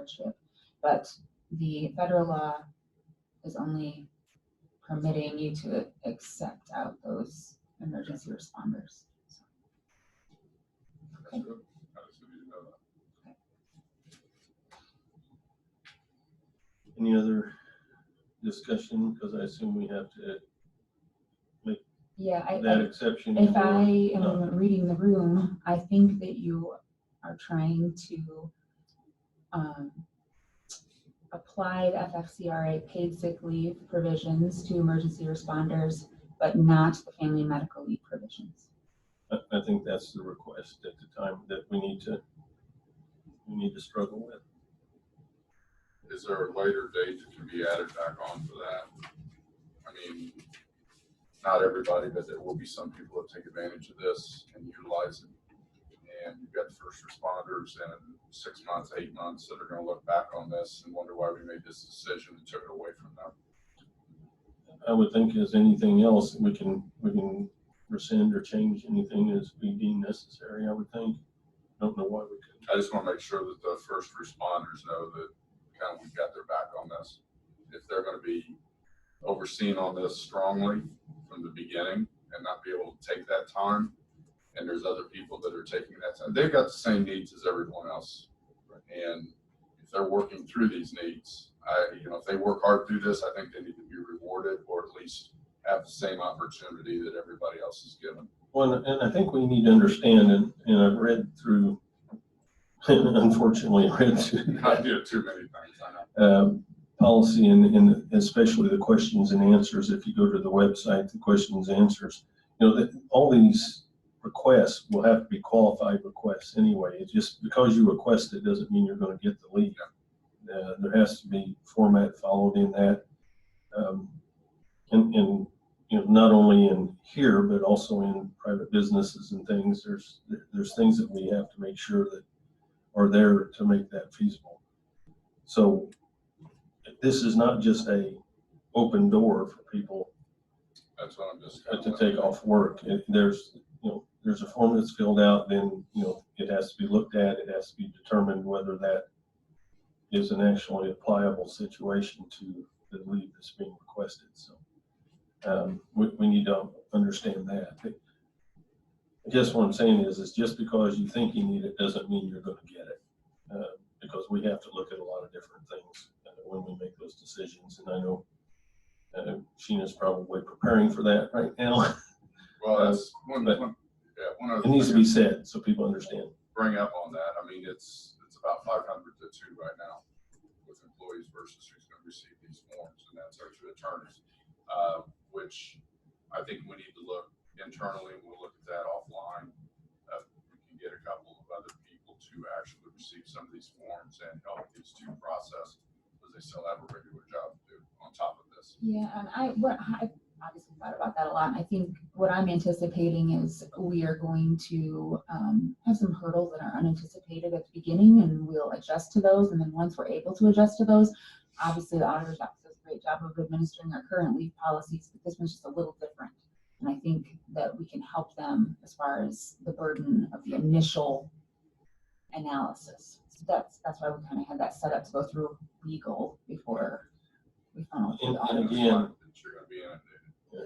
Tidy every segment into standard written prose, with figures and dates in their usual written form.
hardship. But the federal law is only permitting you to accept out those emergency responders. So, okay. Any other discussion? Because I assume we have to make that exception. If I am reading the room, I think that you are trying to apply the FFCRA paid sick leave provisions to emergency responders, but not the family medical leave provisions. I think that's the request at the time that we need to struggle with. Is there a later date that can be added back on for that? I mean, not everybody, but there will be some people that take advantage of this and utilize it. And you've got the first responders in 6 months, 8 months that are going to look back on this and wonder why we made this decision and took it away from them. I would think as anything else, we can rescind or change anything as we deem necessary. I would think. I don't know why we couldn't. I just want to make sure that the first responders know that kind of we've got their back on this. If they're going to be overseen on this strongly from the beginning and not be able to take that time, and there's other people that are taking that time, they've got the same needs as everyone else. And if they're working through these needs, if they work hard through this, I think they need to be rewarded or at least have the same opportunity that everybody else is given. Well, and I think we need to understand, and I've read through, unfortunately, read through I do too many things, I know. Policy and especially the questions and answers. If you go to the website, the questions and answers, that all these requests will have to be qualified requests anyway. It's just because you request it doesn't mean you're going to get the leave. There has to be format followed in that, and not only in here but also in private businesses and things. There's things that we have to make sure that are there to make that feasible. So this is not just a open door for people. That's what I'm just to take off work. There's a form that's filled out, then it has to be looked at. It has to be determined whether that is an actually applicable situation to the leave that's being requested. So we need to understand that. I guess what I'm saying is just because you think you need it doesn't mean you're going to get it, because we have to look at a lot of different things when we make those decisions. And I know Sheena's probably preparing for that right now. Well, that's one it needs to be said so people understand. Bring up on that. I mean, it's about 500 to 2 right now with employees versus who's going to receive these forms, and that's our 2 attorneys, which I think we need to look internally. We'll look at that offline. We can get a couple of other people to actually receive some of these forms and help these 2 process, because they still have a regular job to do on top of this. Yeah, and I obviously thought about that a lot. And I think what I'm anticipating is we are going to have some hurdles that are unanticipated at the beginning, and we'll adjust to those. And then once we're able to adjust to those, obviously the auditor's office does a great job of administering our current leave policies, but this one's just a little different. And I think that we can help them as far as the burden of the initial analysis. So that's why we kind of had that set up to go through legal before we funnel through the audit.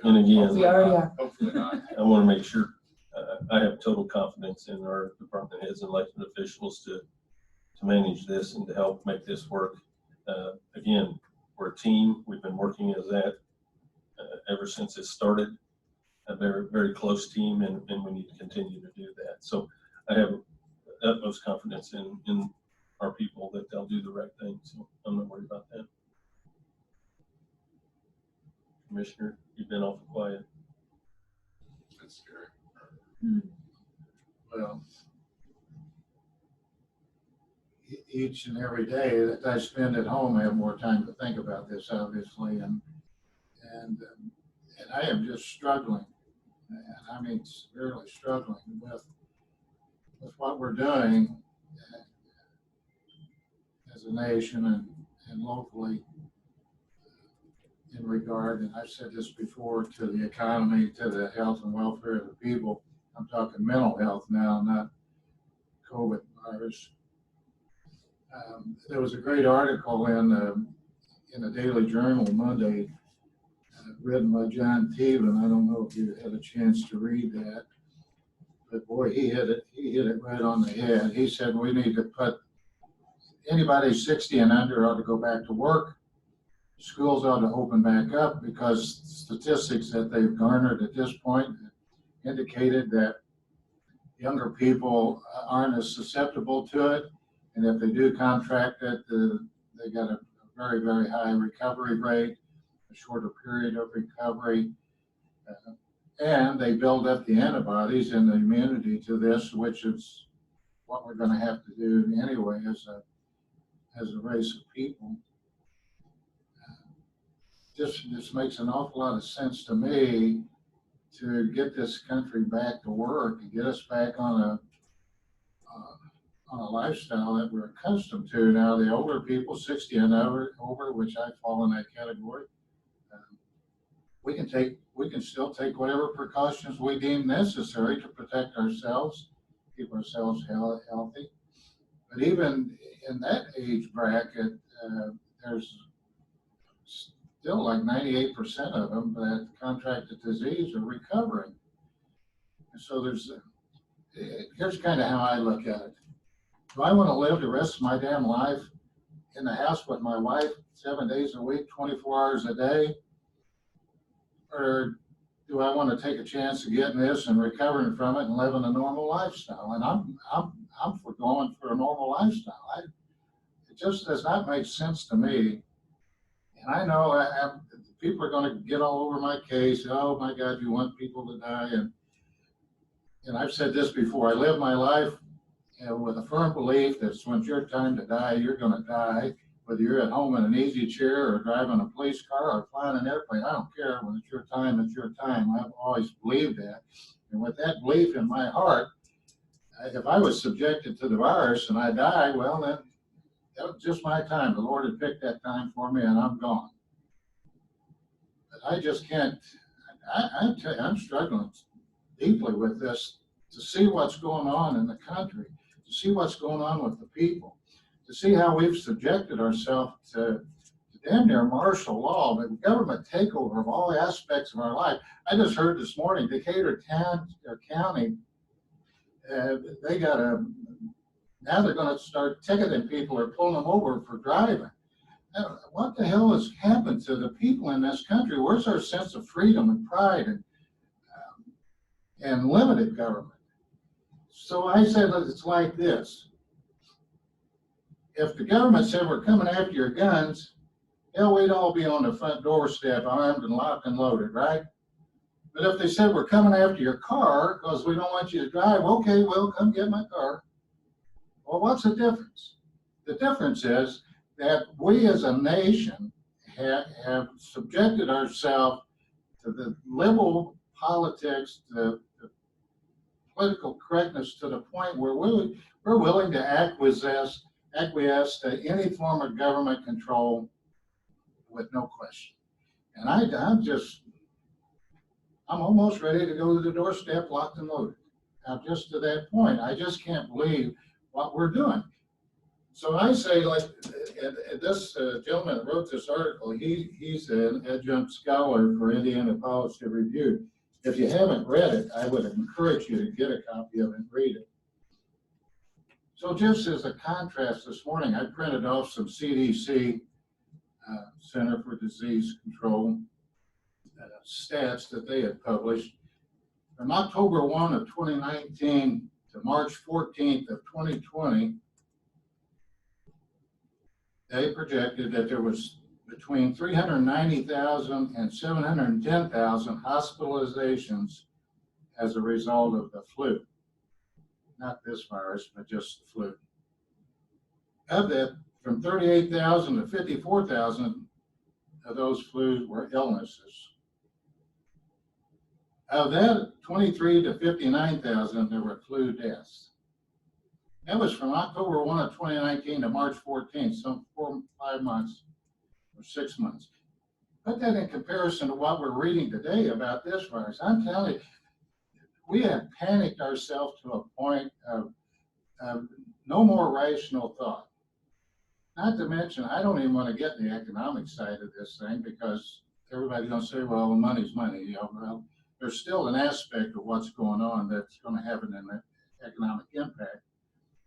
And again, We already are. Hopefully not. I want to make sure I have total confidence in our department heads and elected officials to manage this and to help make this work. Again, we're a team. We've been working as that ever since it started. A very, very close team, and we need to continue to do that. So I have utmost confidence in our people that they'll do the right thing. So I'm not worried about that. Commissioner, you've been awful quiet. That's scary. Well, each and every day that I spend at home, I have more time to think about this, obviously, and I am just struggling, and I mean severely struggling with what we're doing as a nation and locally in regard, and I've said this before, to the economy, to the health and welfare of the people. I'm talking mental health now, not COVID virus. There was a great article in the Daily Journal Monday, written by John Teevan. I don't know if you had a chance to read that, but boy, he hit it right on the head. He said we need to put anybody 60 and under ought to go back to work. Schools ought to open back up because statistics that they've garnered at this point indicated that younger people aren't as susceptible to it. And if they do contract it, they got a very, very high recovery rate, a shorter period of recovery. And they build up the antibodies and the immunity to this, which is what we're going to have to do anyway as a race of people. This makes an awful lot of sense to me to get this country back to work and get us back on a lifestyle that we're accustomed to. Now, the older people, 60 and over, which I fall in that category, we can still take whatever precautions we deem necessary to protect ourselves, keep ourselves healthy. But even in that age bracket, there's still like 98% of them that contracted disease are recovering. And so here's kind of how I look at it. Do I want to live the rest of my damn life in the house with my wife 7 days a week, 24 hours a day? Or do I want to take a chance of getting this and recovering from it and living a normal lifestyle? And I'm for going for a normal lifestyle. It just does not make sense to me. And I know people are going to get all over my case. Oh my God, you want people to die. And I've said this before. I live my life with a firm belief that when it's your time to die, you're going to die. Whether you're at home in an easy chair or driving a police car or flying an airplane, I don't care. When it's your time, it's your time. I've always believed that. And with that belief in my heart, if I was subjected to the virus and I die, well, then that was just my time. The Lord had picked that time for me, and I'm gone. But I just can't. I tell you, I'm struggling deeply with this to see what's going on in the country, to see what's going on with the people, to see how we've subjected ourselves to damn near martial law, the government takeover of all aspects of our life. I just heard this morning, Decatur County, they got now they're going to start ticketing people or pulling them over for driving. What the hell has happened to the people in this country? Where's our sense of freedom and pride and limited government? So I said, it's like this. If the government said we're coming after your guns, hell, we'd all be on the front doorstep armed and locked and loaded, right? But if they said we're coming after your car because we don't want you to drive, okay, well, come get my car. Well, what's the difference? The difference is that we as a nation have subjected ourselves to the liberal politics, the political correctness to the point where we're willing to acquiesce to any form of government control with no question. And I'm almost ready to go to the doorstep locked and loaded. Now, just to that point, I just can't believe what we're doing. So I say, like, this gentleman that wrote this article, he's an adjunct scholar for Indiana Policy Review. If you haven't read it, I would encourage you to get a copy of it and read it. So just as a contrast, this morning I printed off some CDC, Center for Disease Control, stats that they had published. From October 1 of 2019 to March 14th of 2020, they projected that there was between 390,000 and 710,000 hospitalizations as a result of the flu. Not this virus, but just the flu. Of that, from 38,000 to 54,000 of those flus were illnesses. Of that, 23 to 59,000, there were flu deaths. That was from October 1 of 2019 to March 14th, some 4 or 5 months or 6 months. Put that in comparison to what we're reading today about this virus. I'm telling you, we have panicked ourselves to a point of no more rational thought. Not to mention, I don't even want to get in the economic side of this thing because everybody's gonna say, well, money's money, you know. Well, there's still an aspect of what's going on that's gonna have an economic impact,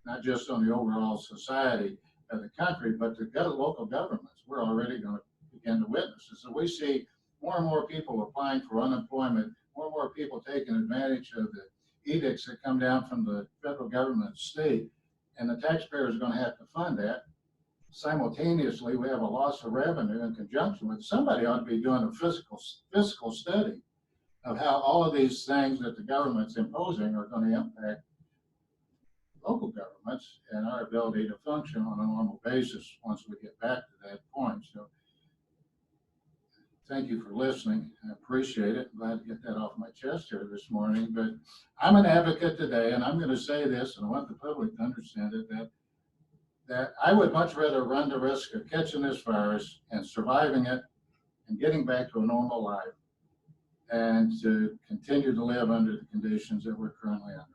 not just on the overall society of the country, but the local governments. We're already gonna begin to witness this. So we see more and more people applying for unemployment, more and more people taking advantage of the edicts that come down from the federal government and state, and the taxpayer is gonna have to fund that. Simultaneously, we have a loss of revenue in conjunction with, somebody ought to be doing a fiscal study of how all of these things that the government's imposing are going to impact local governments and our ability to function on a normal basis once we get back to that point. So thank you for listening. I appreciate it. Glad to get that off my chest here this morning. But I'm an advocate today, and I'm going to say this, and I want the public to understand it, that I would much rather run the risk of catching this virus and surviving it and getting back to a normal life and to continue to live under the conditions that we're currently under.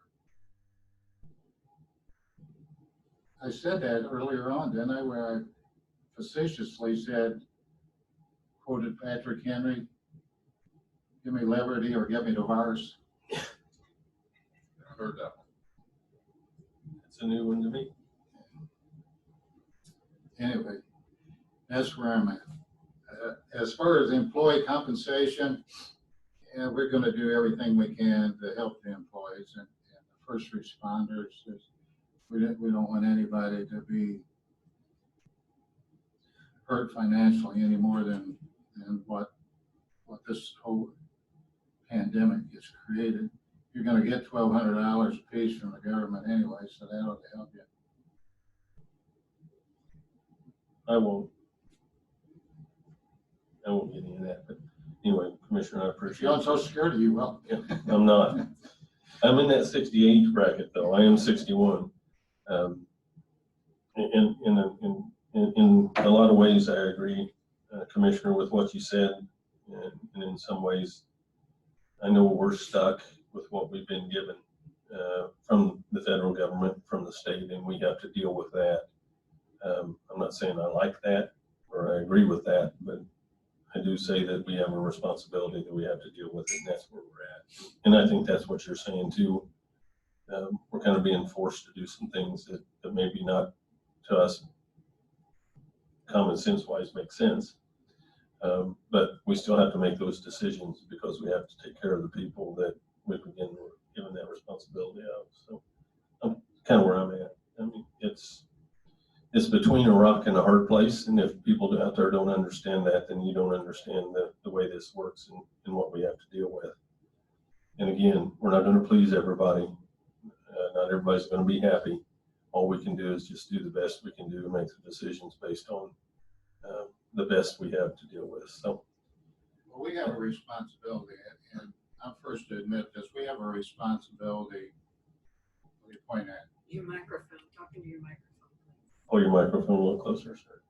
I said that earlier on, didn't I, where I facetiously said, quoted Patrick Henry, give me liberty or give me the virus. I heard that one. It's a new one to me. Anyway, that's where I'm at. As far as employee compensation, yeah, we're going to do everything we can to help the employees and the first responders. We don't want anybody to be hurt financially any more than what this whole pandemic has created. You're going to get $1,200 a piece from the government anyway, so that ought to help you. I won't get into that, but anyway, Commissioner, I appreciate I'm it. so scared of you. Well, I'm not. I'm in that 60 age bracket though. I am 61. In a lot of ways, I agree, Commissioner, with what you said. And in some ways, I know we're stuck with what we've been given from the federal government, from the state, and we have to deal with that. I'm not saying I like that or I agree with that, but I do say that we have a responsibility that we have to deal with it, and that's where we're at. And I think that's what you're saying too. We're kind of being forced to do some things that maybe not to us common sense wise make sense. But we still have to make those decisions because we have to take care of the people that we've been given that responsibility of. So I'm kind of where I'm at. I mean, it's between a rock and a hard place, and if people out there don't understand that, then you don't understand the way this works and what we have to deal with. And again, we're not going to please everybody. Not everybody's going to be happy. All we can do is just do the best we can do to make the decisions based on the best we have to deal with. So, well, we have a responsibility, and I'm first to admit this. We have a responsibility. What do you point at? Your microphone, talking to your microphone. pull your microphone a little closer, sir.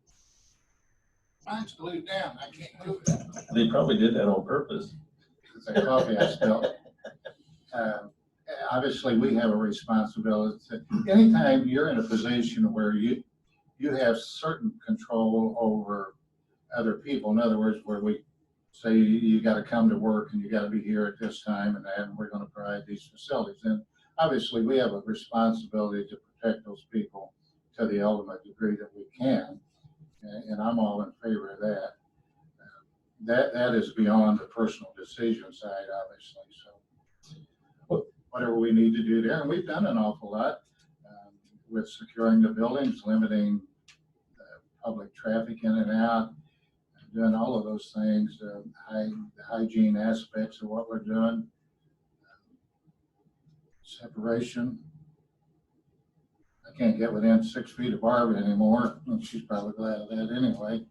Mine's glued down. I can't move it. They probably did that on purpose. It's a coffee I spilled. Obviously, we have a responsibility. Anytime you're in a position where you have certain control over other people, in other words, where we say you got to come to work and you got to be here at this time and that, and we're going to provide these facilities. And obviously, we have a responsibility to protect those people to the ultimate degree that we can. And I'm all in favor of that. That is beyond the personal decision side, obviously. So whatever we need to do there, and we've done an awful lot with securing the buildings, limiting public traffic in and out, doing all of those things, the hygiene aspects of what we're doing, separation. I can't get within 6 feet of Barbara anymore, and she's probably glad of that anyway.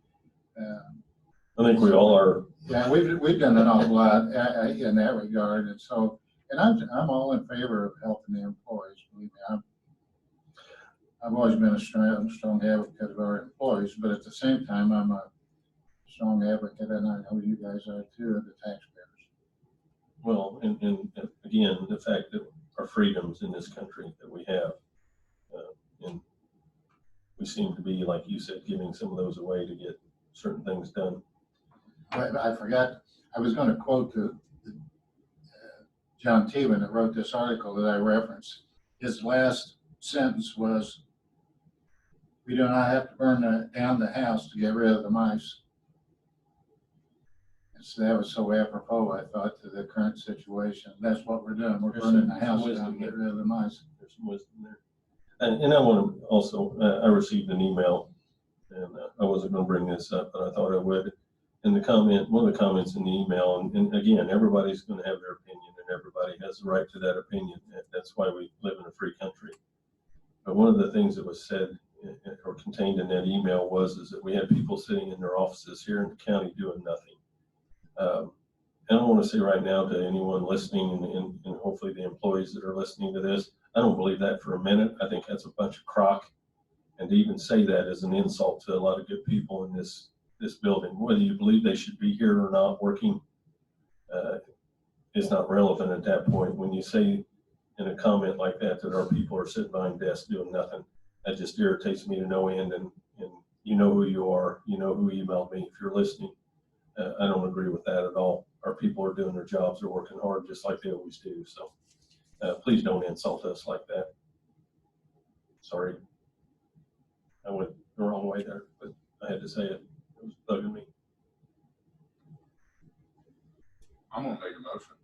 I think we all are. Yeah, we've done an awful lot in that regard, and so, and I'm all in favor of helping the employees. Believe me, I've always been a strong advocate of our employees, but at the same time, I'm a strong advocate, and I know you guys are too, of the taxpayers. Well, and again, the fact that our freedoms in this country that we have, and we seem to be, like you said, giving some of those away to get certain things done. But I forgot, I was gonna quote John Teeman that wrote this article that I referenced. His last sentence was, "We do not have to burn down the house to get rid of the mice." And so that was so apropos, I thought, to the current situation. That's what we're doing. We're There's burning the some house wisdom down to get there. rid of the mice. There's some wisdom there. And I want to also, I received an email, and I wasn't going to bring this up, but I thought I would. In the comment, one of the comments in the email, and again, everybody's going to have their opinion, and everybody has the right to that opinion. That's why we live in a free country. But one of the things that was said or contained in that email is that we had people sitting in their offices here in the county doing nothing. I don't want to say right now to anyone listening, and hopefully the employees that are listening to this, I don't believe that for a minute. I think that's a bunch of crock. And to even say that is an insult to a lot of good people in this building. Whether you believe they should be here or not working is not relevant at that point. When you say in a comment like that our people are sitting behind desks doing nothing, that just irritates me to no end. And you know who you are. You know who emailed me. If you're listening, I don't agree with that at all. Our people are doing their jobs. They're working hard just like they always do. So please don't insult us like that. Sorry. I went the wrong way there, but I had to say it. It was bugging me. I'm gonna make a motion.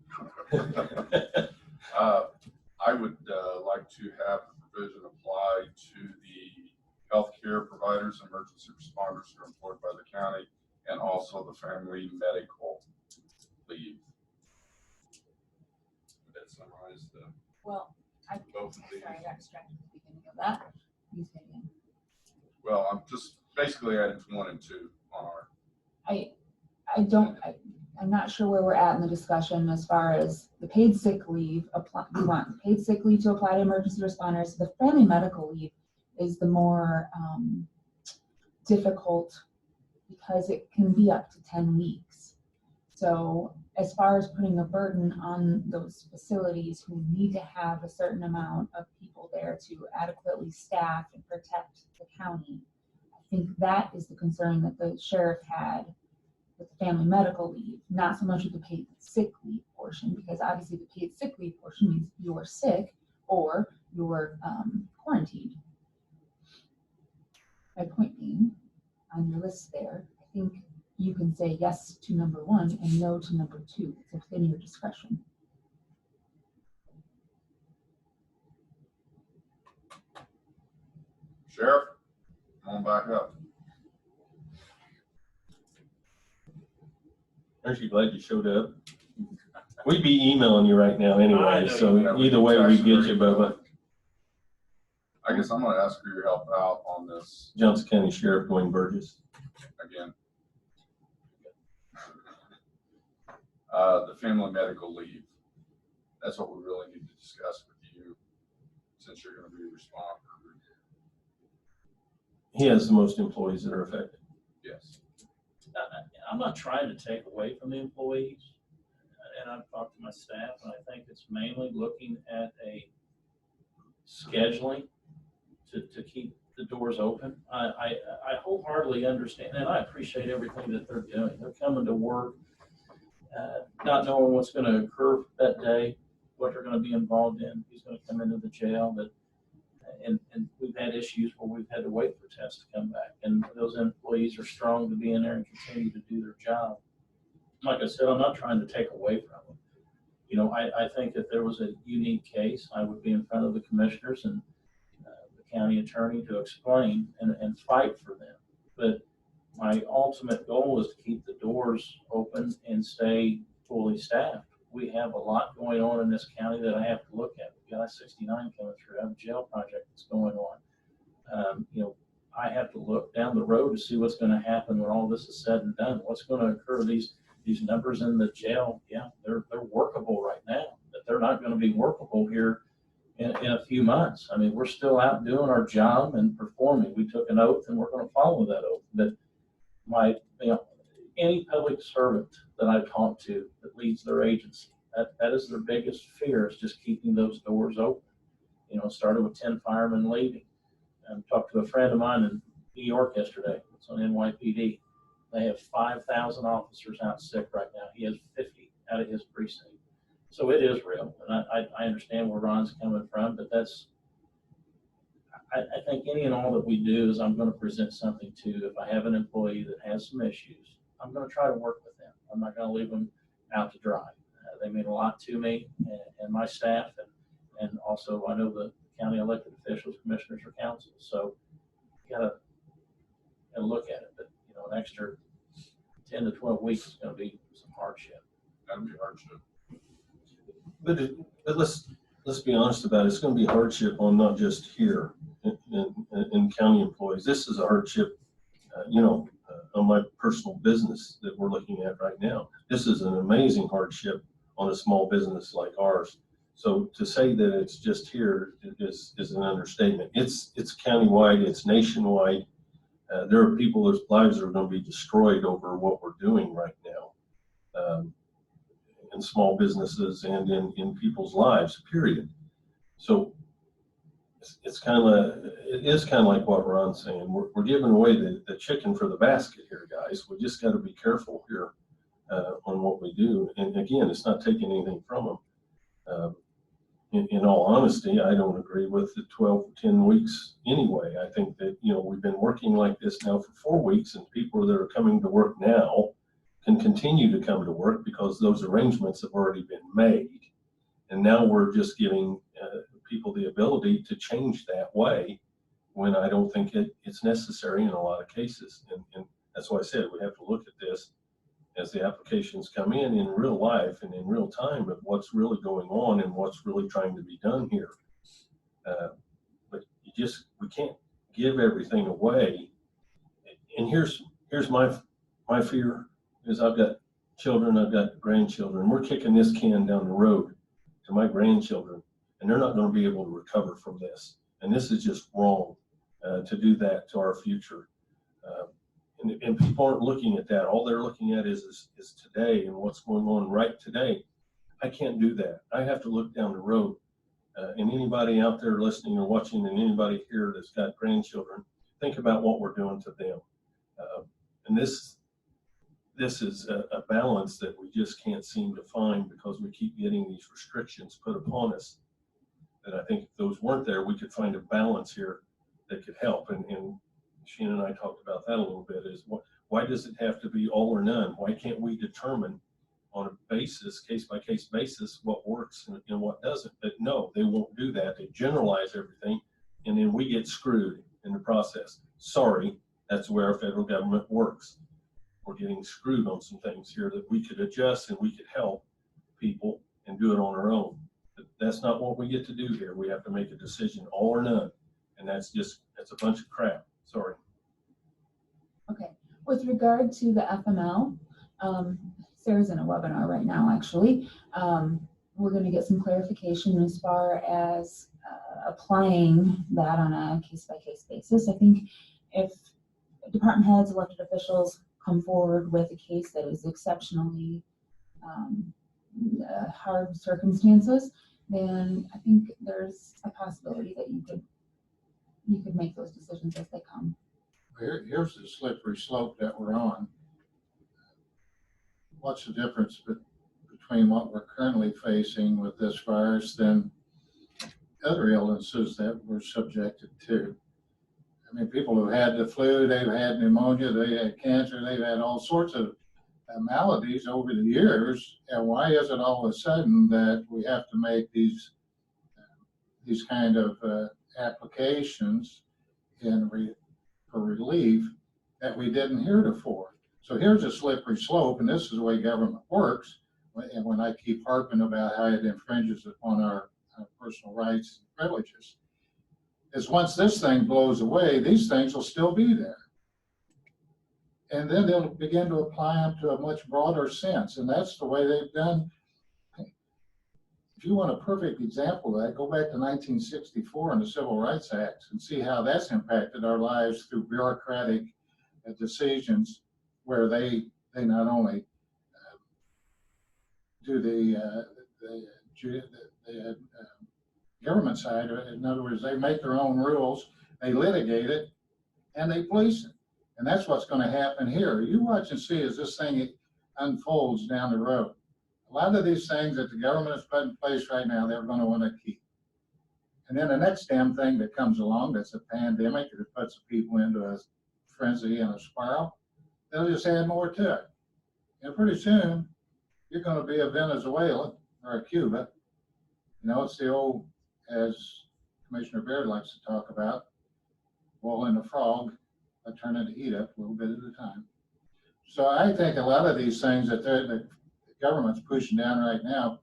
I would like to have the provision apply to the healthcare providers, emergency responders who are employed by the county, and also the family medical leave. Would that summarize the Well, both of these? sorry, I got distracted at the beginning of that. You say again. Well, I'm just basically adding 1 and 2 on our. I'm not sure where we're at in the discussion as far as the paid sick leave apply. We want paid sick leave to apply to emergency responders. The family medical leave is the more difficult because it can be up to 10 weeks. So as far as putting a burden on those facilities who need to have a certain amount of people there to adequately staff and protect the county, I think that is the concern that the sheriff had with the family medical leave, not so much with the paid sick leave portion, because obviously the paid sick leave portion means you're sick or you're quarantined. My point being, on your list there, I think you can say yes to number 1 and no to number 2. It's within your discretion. Sheriff, come on back up. Aren't you glad you showed up? We'd be emailing you right now I anyway, know so you would. either way we get you, Bubba. I guess I'm gonna ask for your help out on this Johnson County Sheriff Dwayne Burgess. again. The family medical leave. That's what we really need to discuss with you, since you're gonna be a responder. He has the most employees that are affected. Yes. I'm not trying to take away from the employees, and I've talked to my staff, and I think it's mainly looking at a scheduling to keep the doors open. I wholeheartedly understand, and I appreciate everything that they're doing. They're coming to work, not knowing what's going to occur that day, what they're going to be involved in, who's going to come into the jail. And we've had issues where we've had to wait for tests to come back, and those employees are strong to be in there and continue to do their job. Like I said, I'm not trying to take away from them. You know, I think if there was a unique case, I would be in front of the commissioners and the county attorney to explain and fight for them. But my ultimate goal is to keep the doors open and stay fully staffed. We have a lot going on in this county that I have to look at. We've got I-69 coming through. I have a jail project that's going on. You know, I have to look down the road to see what's going to happen when all this is said and done. What's going to occur? These numbers in the jail, yeah, they're workable right now, but they're not going to be workable here in a few months. I mean, we're still out doing our job and performing. We took an oath and we're going to follow that oath. But any public servant that I talk to that leads their agency, that is their biggest fear, is just keeping those doors open. You know, it started with 10 firemen leaving. talked to a friend of mine in New York yesterday. It's on NYPD. They have 5,000 officers out sick right now. He has 50 out of his precinct. So it is real. And I understand where Ron's coming from, but I think any and all that we do is I'm going to present something to, if I have an employee that has some issues, I'm going to try to work with them. I'm not going to leave them out to dry. They mean a lot to me and my staff, and also I know the county elected officials, commissioners, or councils. So you gotta look at it. But an extra 10 to 12 weeks is going to be some hardship. That'd be hardship. But let's be honest about it. It's going to be hardship on not just here in county employees. This is a hardship, on my personal business that we're looking at right now. This is an amazing hardship on a small business like ours. So to say that it's just here is an understatement. It's countywide, it's nationwide. There are people whose lives are going to be destroyed over what we're doing right now, in small businesses and in people's lives, period. So it is kind of like what Ron's saying. We're giving away the chicken for the basket here, guys. We just got to be careful here on what we do. And again, it's not taking anything from them. In all honesty, I don't agree with the 12 or 10 weeks anyway. I think that, we've been working like this now for 4 weeks, and people that are coming to work now can continue to come to work because those arrangements have already been made. And now we're just giving people the ability to change that way when I don't think it's necessary in a lot of cases. And that's why I said we have to look at this as the applications come in real life and in real time of what's really going on and what's really trying to be done here. But we can't give everything away. And here's my fear is I've got children, I've got grandchildren. We're kicking this can down the road to my grandchildren, and they're not going to be able to recover from this. And this is just wrong to do that to our future. And people aren't looking at that. All they're looking at is today and what's going on right today. I can't do that. I have to look down the road. And anybody out there listening or watching, and anybody here that's got grandchildren, think about what we're doing to them. And this is a balance that we just can't seem to find because we keep getting these restrictions put upon us. And I think if those weren't there, we could find a balance here that could help. And Sheena and I talked about that a little bit, is why does it have to be all or none? Why can't we determine on a case-by-case basis, what works and what doesn't? But no, they won't do that. They generalize everything, and then we get screwed in the process. Sorry, that's the way our federal government works. We're getting screwed on some things here that we could adjust and we could help people and do it on our own. But that's not what we get to do here. We have to make a decision, all or none. And that's a bunch of crap. Sorry. Okay, with regard to the FML, Sarah's in a webinar right now, actually. We're going to get some clarification as far as applying that on a case-by-case basis. I think if department heads, elected officials come forward with a case that is exceptionally hard circumstances, then I think there's a possibility that you could make those decisions as they come. Here's the slippery slope that we're on. What's the difference between what we're currently facing with this virus than other illnesses that we're subjected to? I mean, people who've had the flu, they've had pneumonia, they had cancer, they've had all sorts of maladies over the years. And why is it all of a sudden that we have to make these kind of applications for relief that we didn't heretofore? So here's a slippery slope, and this is the way government works. And when I keep harping about how it infringes upon our personal rights and privileges, is once this thing blows away, these things will still be there. And then they'll begin to apply them to a much broader sense. And that's the way they've done. If you want a perfect example of that, go back to 1964 and the Civil Rights Act and see how that's impacted our lives through bureaucratic decisions where they not only do the government side, in other words, they make their own rules, they litigate it, and they police it. And that's what's gonna happen here. You watch and see as this thing unfolds down the road. A lot of these things that the government has put in place right now, they're gonna wanna keep. And then the next damn thing that comes along, that's a pandemic, that puts people into a frenzy and a spiral, they'll just add more to it. And pretty soon, you're gonna be a Venezuela or a Cuba. You know, it's the old, as Commissioner Baird likes to talk about, boiling the frog, by turning the heat up a little bit at a time. So I think a lot of these things that the government's pushing down right now,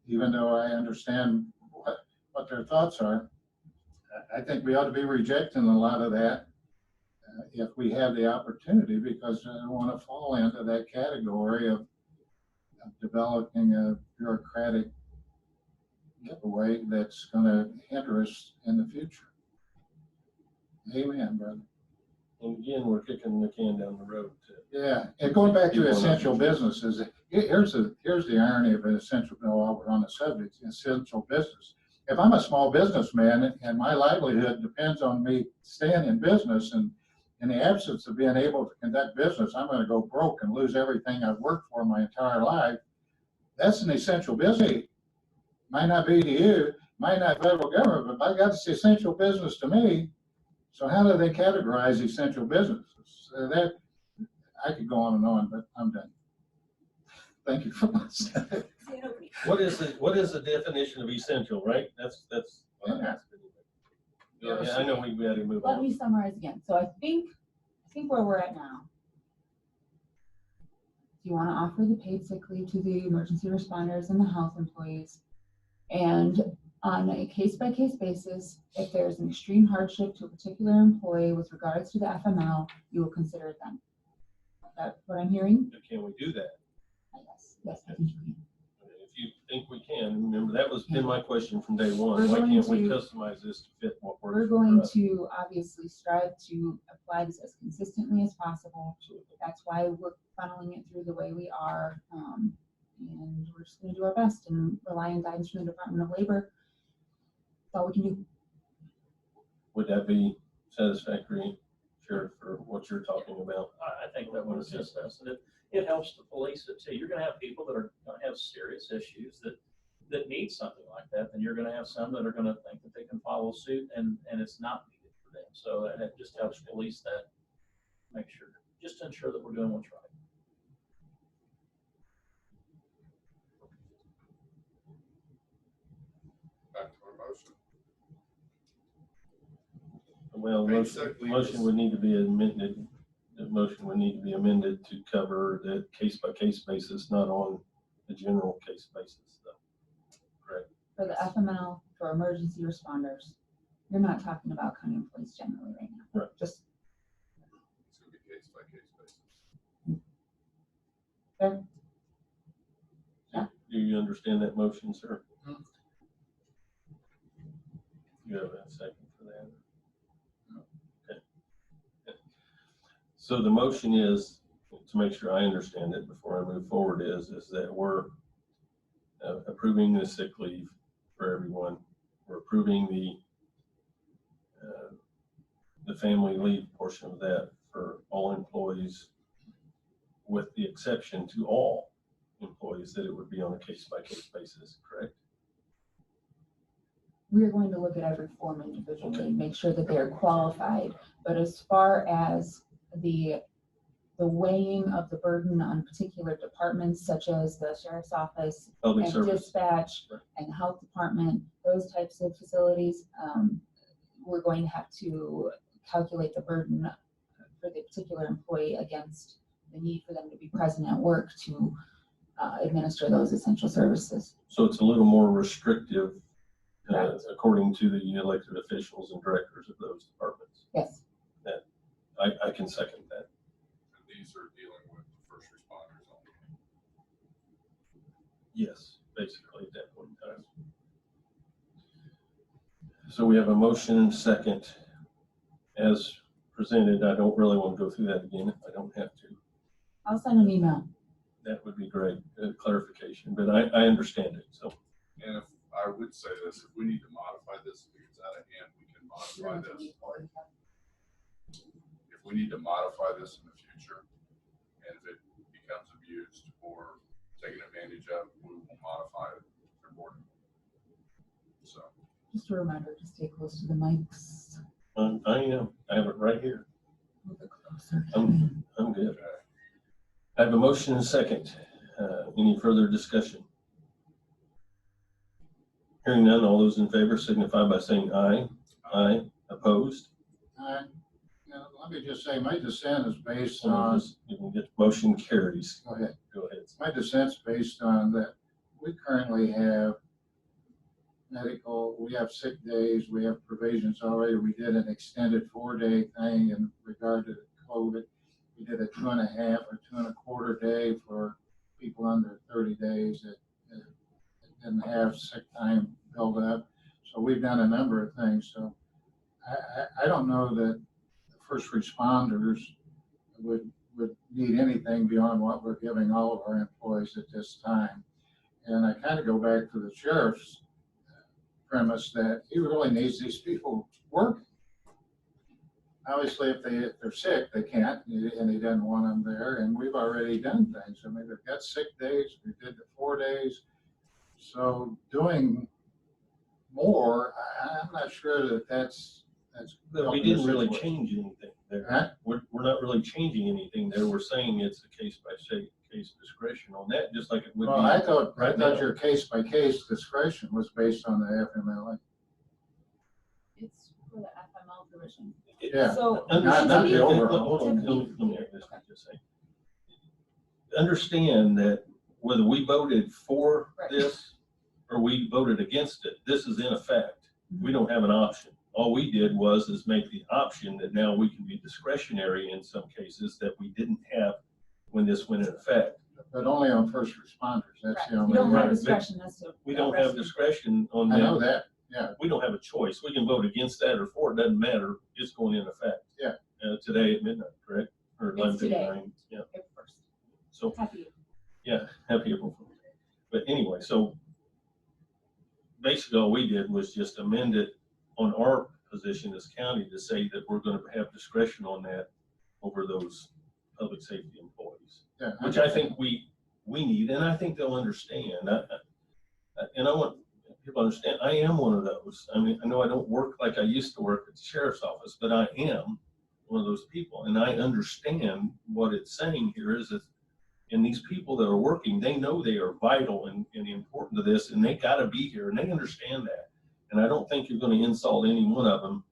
even though I understand what their thoughts are, I think we ought to be rejecting a lot of that if we have the opportunity, because I don't want to fall into that category of developing a bureaucratic giveaway that's going to hinder us in the future. Amen, brother. And again, we're kicking the can down the road. Yeah, and going back to essential businesses, here's the irony of an essential, while we're on the subject, essential business. If I'm a small businessman and my livelihood depends on me staying in business, and in the absence of being able to conduct business, I'm gonna go broke and lose everything I've worked for my entire life. That's an essential business. Might not be to you, might not federal government, but by God, it's essential business to me. So how do they categorize essential businesses? That I could go on, but I'm done. Thank you for listening. What is the definition of essential, right? That's what I'm asking. Yeah, I know we gotta move Let on. me summarize again. So I think where we're at now, you want to offer the paid sick leave to the emergency responders and the health employees. And on a case-by-case basis, if there's an extreme hardship to a particular employee with regards to the FML, you will consider them. Is that what I'm hearing? Can we do that? Yes, I think you can. If you think we can, remember, that was been my question from day one. We're Why going can't we to- customize this to fit what works? We're for going us? to obviously strive to apply this as consistently as possible. Absolutely. That's why we're funneling it through the way we are. And we're just gonna do our best and rely on guidance from the Department of Labor. That's all we can do. Would that be satisfactory, Sheriff, for what you're talking about? I think that would assist us, and it helps to police it too. You're gonna have people that are gonna have serious issues that need something like that, then you're gonna have some that are gonna think that they can follow suit and it's not needed for them. So it just helps police that, make sure, just to ensure that we're doing what's right. Back to our motion. Well, Paid motion sick leave motion is- would need to be amended. The motion would need to be amended to cover the case-by-case basis, not on the general case basis, though. Correct? For the FML, for emergency responders, you're not talking about county employees generally right now. Right. Just, It's gonna be case by case basis. Do you understand that motion, sir? Hmm. You have a second for that? Okay. So the motion is, to make sure I understand it before I move forward, is that we're approving the sick leave for everyone. We're approving the family leave portion of that for all employees, with the exception to all employees that it would be on a case-by-case basis, correct? we are going to look at every form individually Okay. and make sure that they are qualified. But as far as the weighing of the burden on particular departments such as the sheriff's office Public and service. dispatch Right. and the health department, those types of facilities, we're going to have to calculate the burden for the particular employee against the need for them to be present at work to administer those essential services. So it's a little more restrictive, Correct. according to the elected officials and directors of those departments. Yes, I can second that. And these are dealing with the first responders only. Yes, basically at that point in time. So we have a motion and second as presented. I don't really want to go through that again if I don't have to. I'll send an email. That would be great, clarification, but I understand it, so. And if, I would say this, if we need to modify this, if it's out of hand, we can modify this. If we need to modify this in the future, and if it becomes abused or taken advantage of, we will modify it accordingly. So, Just a reminder to stay close to the mics. I am, I have it right here. A little bit closer. I'm good. okay. I have a motion and a second. Any further discussion? Hearing none, all those in favor signify by saying aye. Aye. Opposed? Let me just say, my dissent is based So on, you can get motion carries. go ahead. Go ahead. My dissent's based on that we currently have medical, we have sick days, we have provisions already. We did an extended 4-day thing in regard to COVID. We did a 2.5 or 2.25 day for people under 30 days that didn't have sick time built up. So we've done a number of things. So I don't know that the first responders would need anything beyond what we're giving all of our employees at this time. And I kind of go back to the sheriff's premise that he really needs these people working. Obviously, if they're sick, they can't, and he doesn't want them there. And we've already done things. I mean, they've got sick days. We did the 4 days. So doing more, I'm not sure that that's. But we helping didn't the really situation. change anything there. Huh? We're not really changing anything there. We're saying it's a case by case discretion on that, just like it would be. Well, I thought right now. your case by case discretion was based on the FMLA. It's for the FML provision. Yeah. So. Not to be- the overall. to Hold on, be- let me just say. Understand that whether we voted for Right. this or we voted against it, this is in effect. We don't have an option. All we did is make the option that now we can be discretionary in some cases that we didn't have when this went in effect. But only on first responders. That's Right. the You only. don't have Right. discretion as to. We don't have discretion on I know that. that. We don't have a choice. We can vote against that or for it, doesn't matter. It's going in effect. Yeah. Today at midnight, correct? Or It's today. 11:59. Yeah. April 1st. So, Happy. yeah, happy April Fool's. But anyway, so basically all we did was just amend it on our position as county to say that we're going to have discretion on that over those public safety employees, Yeah. which I think we need, and I think they'll understand. And I want people to understand, I am one of those. I mean, I know I don't work like I used to work at the sheriff's office, but I am one of those people. And I understand what it's saying here is that, and these people that are working, they know they are vital and important to this, and they gotta be here, and they understand that. And I don't think you're gonna insult any one of them,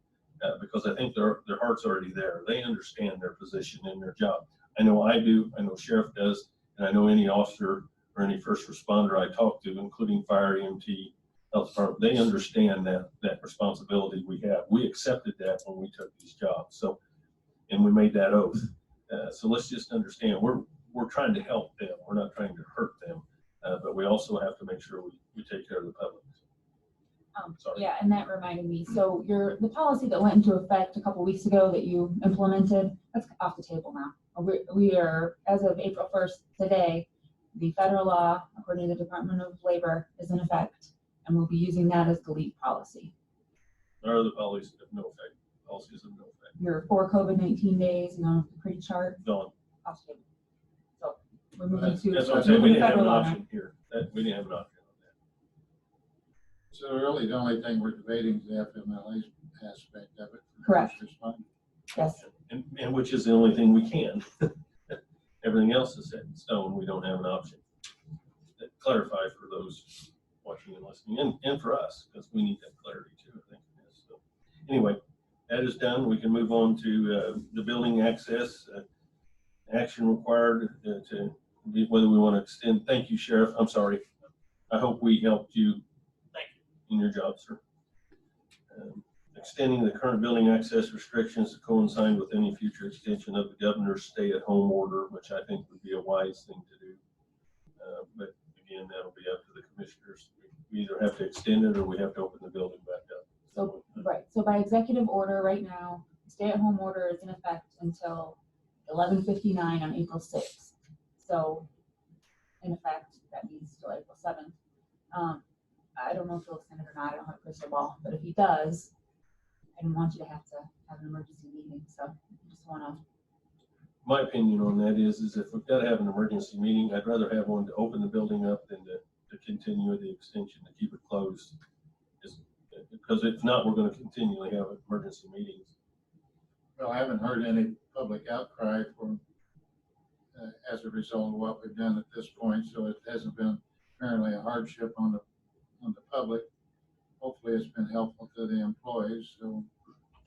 because I think their heart's already there. They understand their position and their job. I know I do, I know Sheriff does, and I know any officer or any first responder I talk to, including fire, EMT, health department, they understand that responsibility we have. We accepted that when we took these jobs. So, and we made that oath. So let's just understand, we're trying to help them. We're not trying to hurt them, but we also have to make sure we take care of the public. Sorry. Yeah, and that reminded me, so the policy that went into effect a couple weeks ago that you implemented, that's off the table now. We are, as of April 1st today, the federal law, according to the Department of Labor, is in effect, and we'll be using that as the lead policy. Our other policies have no effect. Policies have no effect. Your 4 COVID-19 days, the pretty chart, Gone. off the table. So we're moving to. That's what I'm saying. We moving didn't have an federal law now. option here. We didn't have an option on that. So really, the only thing we're debating is the FMLA aspect of it. Correct. First responders. Yes, And which is the only thing we can. Everything else is set in stone. We don't have an option. That clarify for those watching and listening, and for us, because we need that clarity too, I think. So anyway, that is done. We can move on to the building access. Action required to be, whether we want to extend. Thank you, Sheriff. I'm sorry. I hope we helped you. Thank you. In your job, sir. Extending the current building access restrictions to coincide with any future extension of the governor's stay-at-home order, which I think would be a wise thing to do. But again, that'll be up to the commissioners. We either have to extend it or we have to open the building back up. so, right, so by executive order right now, stay-at-home order is in effect until 11:59 on April 6th. So in effect, that means till April 7th. I don't know if he'll extend it or not, I don't have a crystal ball, but if he does, I didn't want you to have to have an emergency meeting, so I just wanna, My opinion on that is if we've got to have an emergency meeting, I'd rather have one to open the building up than to continue the extension, to keep it closed. Because if not, we're gonna continually have emergency meetings. Well, I haven't heard any public outcry for, as a result of what we've done at this point, so it hasn't been apparently a hardship on the public. Hopefully, it's been helpful to the employees, so.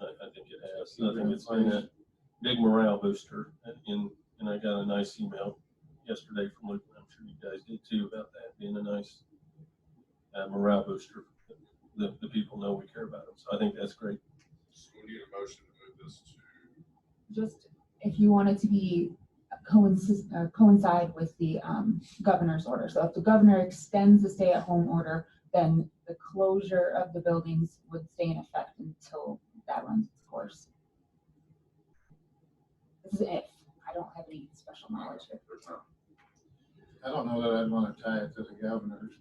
I think it has. I think it's been a big morale booster. And I got a nice email yesterday from Luke, and I'm sure you guys did too, about that being a nice morale booster. The people know we care about them. So I think that's great. So we need a motion to move this to, just, if you want it to be coincide with the governor's order. So if the governor extends the stay-at-home order, then the closure of the buildings would stay in effect until that runs its course. This is if. I don't have any special knowledge here. there's no, I don't know that I'd want to tie it to the governor's.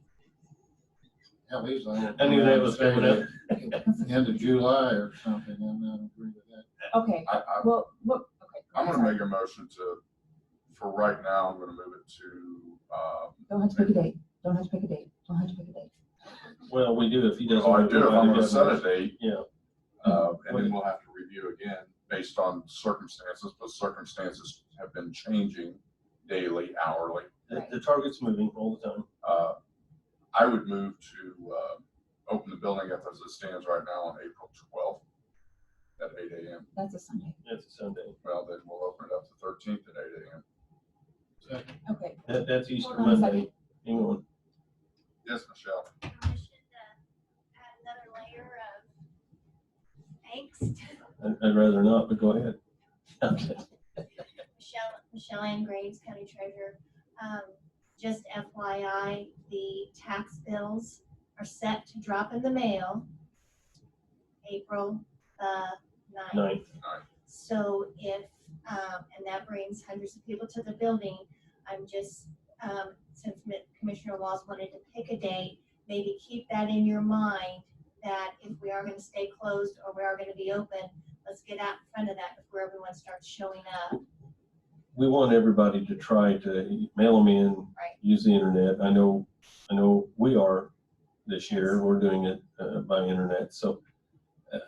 Hell, he's like. I knew that was coming up. End of July or something, and I don't agree with that. Okay, I, well, what, okay. I'm gonna sorry. make a motion to, for right now, I'm gonna move it to, Don't have to pick a date. Don't have to pick a date. Don't have to pick a date. Well, we do if he doesn't. well, I do if I'm gonna have set a one. date, Yeah, and then we'll have to review again based on circumstances, but circumstances have been changing daily, hourly. the target's moving all the time. I would move to, open the building up as it stands right now on April 12th at 8 a.m. That's a Sunday. It's a Sunday. Well, then we'll open it up the 13th at 8 a.m. Okay. That's Easter Hold on a Monday. Hang on. Yes, Michelle? I should add another layer of angst. I'd rather not, but go ahead. Okay. Michelle Ann Graves, County Treasurer. Just FYI, the tax bills are set to drop in the mail April 9th. Ninth. So if, and that brings hundreds of people to the building, I'm just, since Commissioner Walls wanted to pick a date, maybe keep that in your mind, that if we are gonna stay closed or we are gonna be open, let's get out in front of that before everyone starts showing up. We want everybody to try to mail them in, Right. use the internet. I know we are this year. We're doing it by internet. So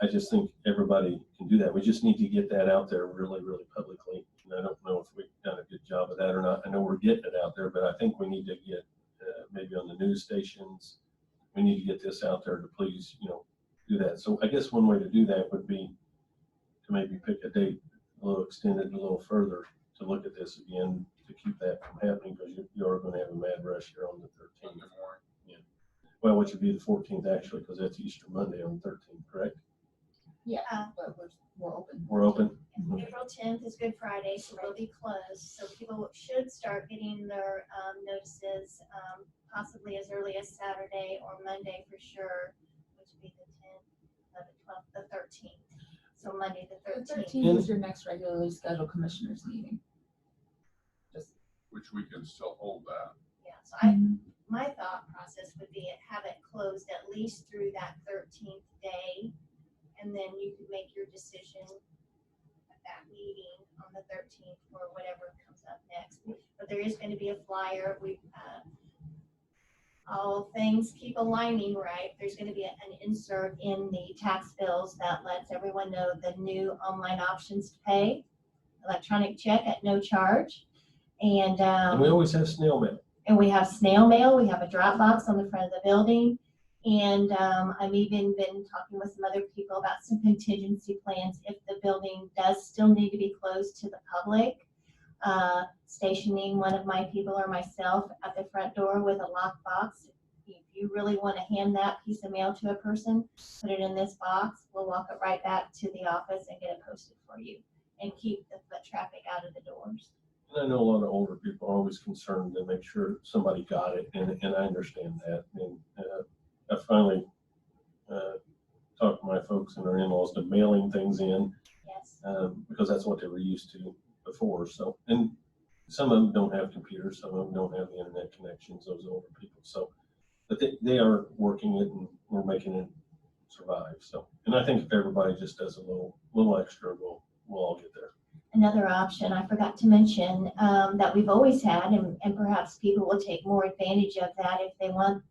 I just think everybody can do that. We just need to get that out there really, really publicly. And I don't know if we've done a good job of that or not. I know we're getting it out there, but I think we need to get maybe on the news stations. We need to get this out there to please, do that. So I guess one way to do that would be to maybe pick a date a little extended, a little further, to look at this again, to keep that from happening, because you are going to have a mad rush here on the 13th. Monday morning. Well, which would be the 14th actually, because that's Easter Monday on the 13th, correct? Yeah, Uh, but we're open. We're open. April 10th is Good Friday, so we'll be closed. So people should start getting their notices possibly as early as Saturday or Monday for sure, which would be the 10th, the 12th, the 13th. So Monday the The 13th. 13th is your next regularly scheduled commissioners meeting. Just, Which we can still hold that. Yeah, so my thought process would be have it closed at least through that 13th day. And then you could make your decision at that meeting on the 13th for whatever comes up next. But there is going to be a flyer. All things keep aligning, right? There's going to be an insert in the tax bills that lets everyone know the new online options to pay, electronic check at no charge. And And we always have snail mail. and we have snail mail, we have a drop box on the front of the building. And I've even been talking with some other people about some contingency plans if the building does still need to be closed to the public. Stationing one of my people or myself at the front door with a lockbox. If you really want to hand that piece of mail to a person, put it in this box. We'll walk it right back to the office and get it posted for you and keep the foot traffic out of the doors. And I know a lot of older people are always concerned to make sure somebody got it, and I understand that. And I finally talked to my folks and their in-laws to mailing things in, Yes. because that's what they were used to before. So, and some of them don't have computers, some of them don't have the internet connections, those older people. So, but they are working it, and we're making it survive. So, and I think if everybody just does a little extra, we'll all get there. Another option I forgot to mention, that we've always had, and perhaps people will take more advantage of that if they want,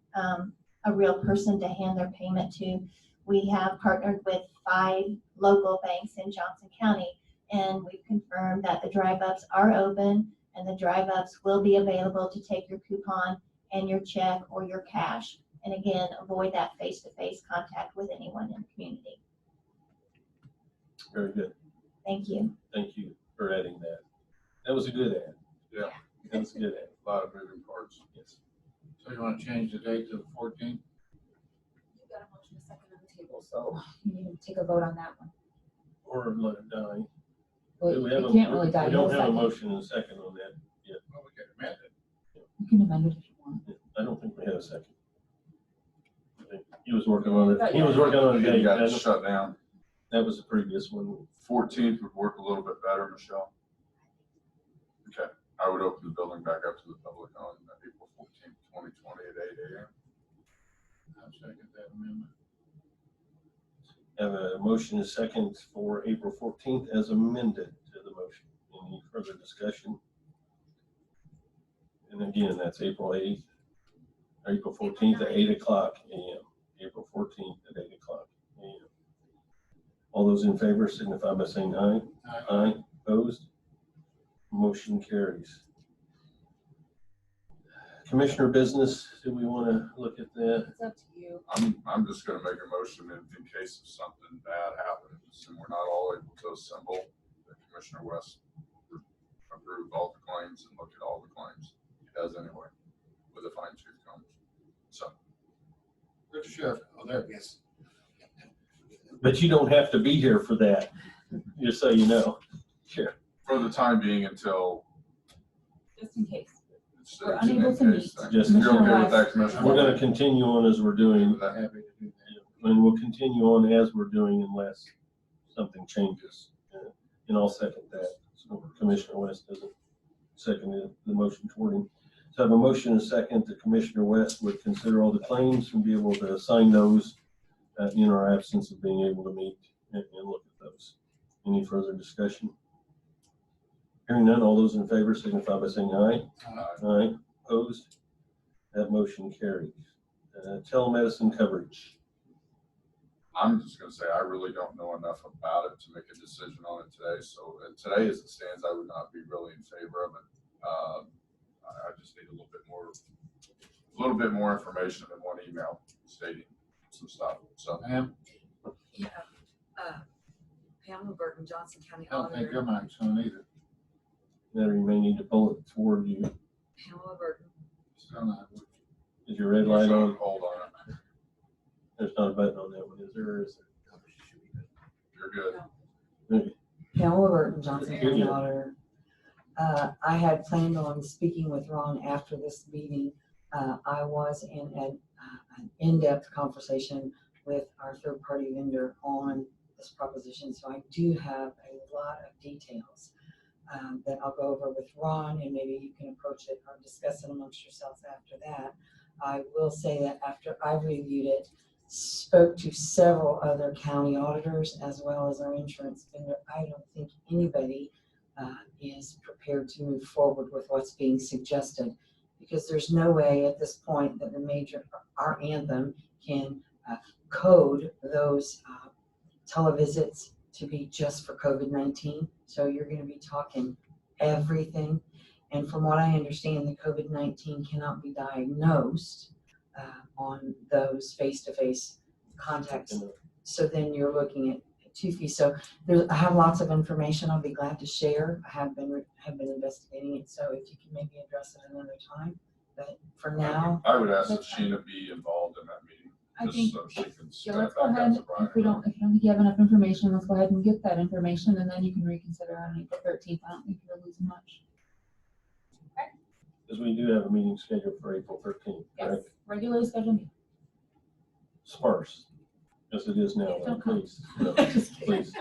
a real person to hand their payment to. We have partnered with 5 local banks in Johnson County, and we've confirmed that the drive-ups are open, and the drive-ups will be available to take your coupon and your check or your cash. And again, avoid that face-to-face contact with anyone in the community. Very good. Thank you. Thank you for adding that. That was a good ad. Yeah. That was a good ad. A lot of moving parts. Yes. So you want to change the date to the 14th? You got a motion, a second on the table, so you need to take a vote on that one. Or let it die. Well, Do we have it a- can't really die. We don't no have a second. motion and a second on that. Well, we can amend it. You can amend it if you want. I don't think we had a second. I think he was working on it. He was working on a You date. got That shut down. was the previous one. 14th would work a little bit better, Michelle. Okay, I would open the building back up to the public on April 14th, 2020 at 8 a.m. I'll second that amendment. Have a motion and a second for April 14th as amended to the motion. Any further discussion? And again, that's April 8th, April 14th at 8 o'clock a.m. April 14th at 8 o'clock a.m. All those in favor signify by saying aye. Aye. Opposed? Motion carries. Commissioner business, do we want to look at that? It's up to you. I'm just gonna make a motion in case of something bad happens and we're not all able to assemble, that Commissioner West approve all the claims and look at all the claims. He does anyway, with a fine tooth comb. So, Where's the sheriff? Oh, there he is. But you don't have to be here for that, just so you know. Sure. for the time being until Just in case. it's. We're it's an unable to in meet. case thing. Just- You're okay Commissioner with that, West. Commissioner? We're gonna continue on as we're doing, With that? Happy to do that. and we'll continue on as we're doing unless something changes. And I'll second that. So Commissioner West doesn't second the motion toward him. So I have a motion and a second that Commissioner West would consider all the claims and be able to assign those in our absence of being able to meet and look at those. Any further discussion? Hearing none, all those in favor signify by saying aye. Aye. Opposed? That motion carries. Telemedicine coverage. I'm just gonna say, I really don't know enough about it to make a decision on it today, so today as it stands, I would not be really in favor of it. I just need a little bit more information than one email stating some stuff, so. Ma'am, Yeah, Pamela Burton, Johnson County I don't think Auditor. your mic's on either. Now you may need to pull it toward you. Pamela Burton. Still not. Is your red light on? Hold on, There's not a button on that one, is there? Or is you're good. there? Pamela Burton, Johnson Good County deal. Auditor. I had planned on speaking with Ron after this meeting. I was in an in-depth conversation with our third-party vendor on this proposition, so I do have a lot of details that I'll go over with Ron, and maybe you can approach it or discuss it amongst yourselves after that. I will say that after I reviewed it, spoke to several other county auditors as well as our insurance vendor, I don't think anybody is prepared to move forward with what's being suggested, because there's no way at this point that our Anthem can code those televisits to be just for COVID-19. So you're going to be talking everything. And from what I understand, the COVID-19 cannot be diagnosed on those face-to-face contacts. So then you're looking at 2 fees. So I have lots of information I'll be glad to share. I have been investigating it. So if you can maybe address it another time. But for now, I would ask that That's fine. Sheena be involved in that meeting, I just think, so she can yeah, step let's back go up ahead. to Brian. If you don't think you have enough information, let's go ahead and get that information, and then you can reconsider on April 13th. I don't think you're losing much. Because we do have a meeting scheduled for April 13th, Yes, correct? regularly scheduled meeting. Sparse, as it is now, Yeah, don't come. please. No, Just kidding. please.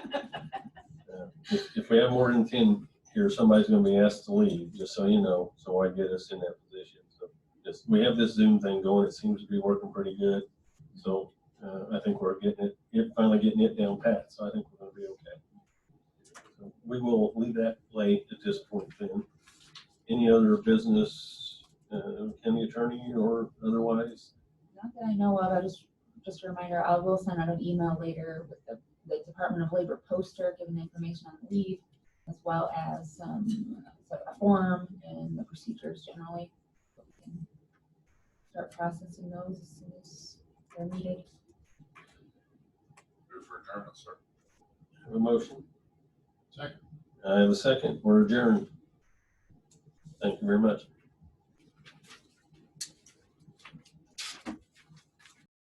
If we have more than 10 here, somebody's gonna be asked to leave, just so you know, so why get us in that position? So we have this Zoom thing going, it seems to be working pretty good. So I think we're finally getting it down pat, so I think we're gonna be okay. So we will leave that late at this point then. Any other business, county attorney or otherwise? Not that I know of, just a reminder, I will send out an email later with the Department of Labor poster, giving the information on the leave, as well as, a form and the procedures generally. So we can start processing those as soon as they're needed. Move for adjournment, sir. Have a motion? Second. I have a second. We're adjourned. Thank you very much.